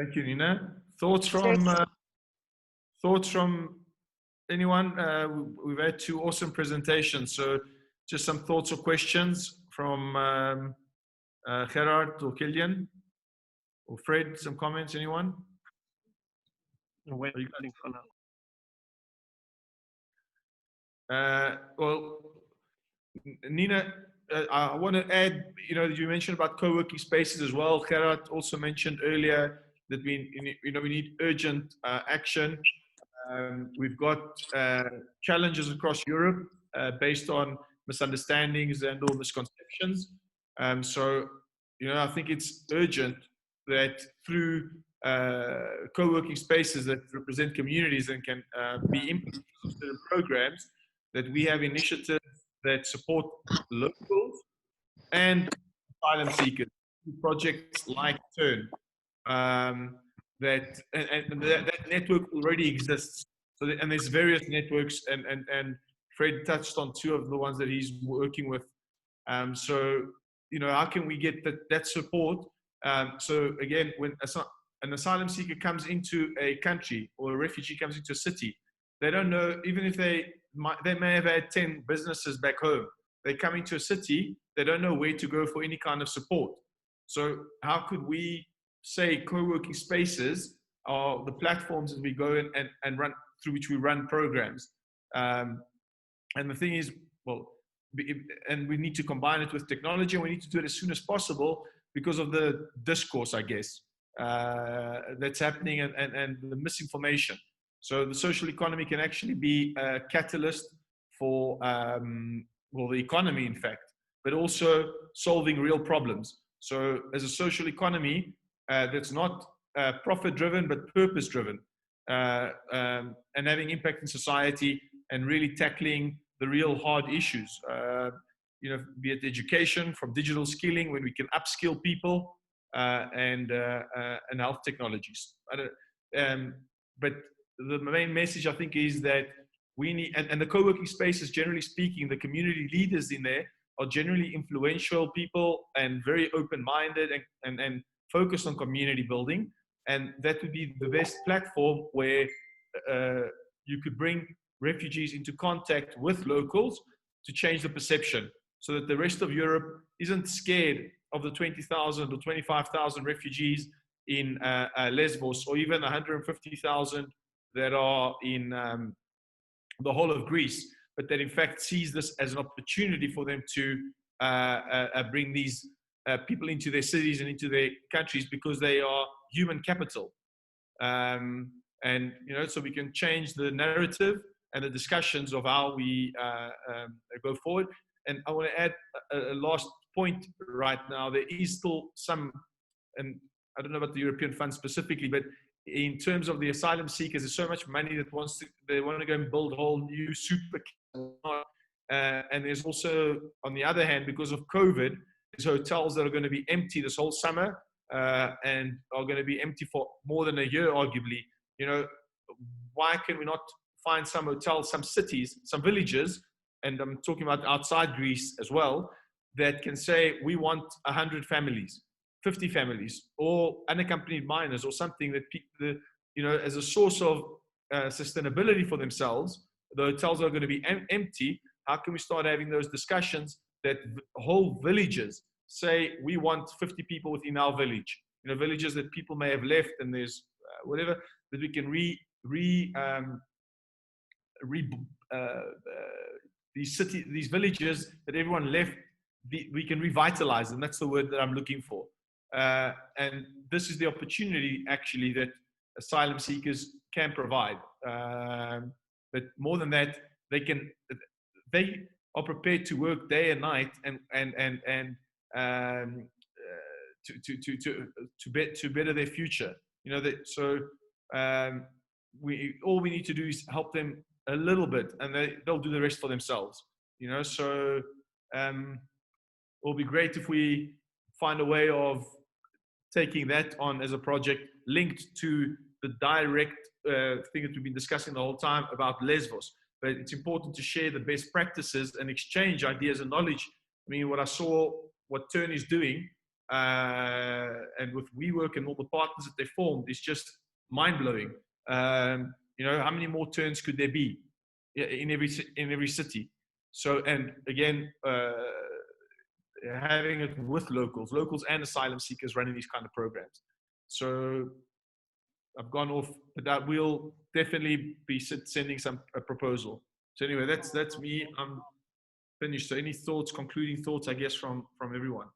Thank you, Nina. Thoughts from anyone? We've had two awesome presentations. So just some thoughts or questions from Gerard or Killian or Fred. Some comments, anyone? Waiting for now. Well, Nina, I want to add, you mentioned about co-working spaces as well. Gerard also mentioned earlier that we need urgent action. We've got challenges across Europe based on misunderstandings and or misconceptions. So, I think it's urgent that through co-working spaces that represent communities and can be implemented in programs, that we have initiatives that support locals and asylum seekers, projects like Turn. That network already exists. So and there's various networks, and Fred touched on two of the ones that he's working with. So how can we get that support? So again, when an asylum seeker comes into a country or a refugee comes into a city, they don't know, even if they may have had 10 businesses back home. They come into a city, they don't know where to go for any kind of support. So how could we say co-working spaces are the platforms that we go in and run through which we run programs? And the thing is, and we need to combine it with technology, and we need to do it as soon as possible because of the discourse, I guess, that's happening and the misinformation. So the social economy can actually be a catalyst for, the economy, in fact, but also solving real problems. So as a social economy that's not profit-driven, but purpose-driven, and having impact in society and really tackling the real hard issues, be it education, from digital skilling, when we can upskill people, and health technologies. But the main message, I think, is that we need, and the co-working spaces, generally speaking, the community leaders in there are generally influential people and very open-minded and focused on community building. And that would be the best platform where you could bring refugees into contact with locals to change the perception, so that the rest of Europe isn't scared of the 20,000 or 25,000 refugees in Lesbos, or even 150,000 that are in the whole of Greece, but that in fact sees this as an opportunity for them to bring these people into their cities and into their countries, because they are human capital. So we can change the narrative and the discussions of how we go forward. And I want to add a last point right now. There is still some, and I don't know about the European Fund specifically, but in terms of the asylum seekers, there's so much money that they want to go and build a whole new super. And there's also, on the other hand, because of COVID, there's hotels that are going to be empty this whole summer and are going to be empty for more than a year, arguably. Why can we not find some hotels, some cities, some villages, and I'm talking about outside Greece as well, that can say, we want 100 families, 50 families, or unaccompanied minors, or something that people, as a source of sustainability for themselves. The hotels are going to be empty. How can we start having those discussions that whole villages say, we want 50 people within our village, villages that people may have left, and there's whatever, that we can these villages that everyone left, we can revitalize them. That's the word that I'm looking for. And this is the opportunity, actually, that asylum seekers can provide. But more than that, they are prepared to work day and night to better their future. All we need to do is help them a little bit, and they'll do the rest for themselves. So it'll be great if we find a way of taking that on as a project linked to the direct thing that we've been discussing the whole time about Lesbos. But it's important to share the best practices and exchange ideas and knowledge. I mean, what I saw, what Turn is doing, and with WeWork and all the partners that they formed, is just mind-blowing. You know, how many more turns could there be in every city? So, and again, having it with locals and asylum seekers running these kind of programs. So I've gone off, but that will definitely be sending a proposal. So anyway, that's me. I'm finished. So any thoughts, concluding thoughts, I guess, from everyone?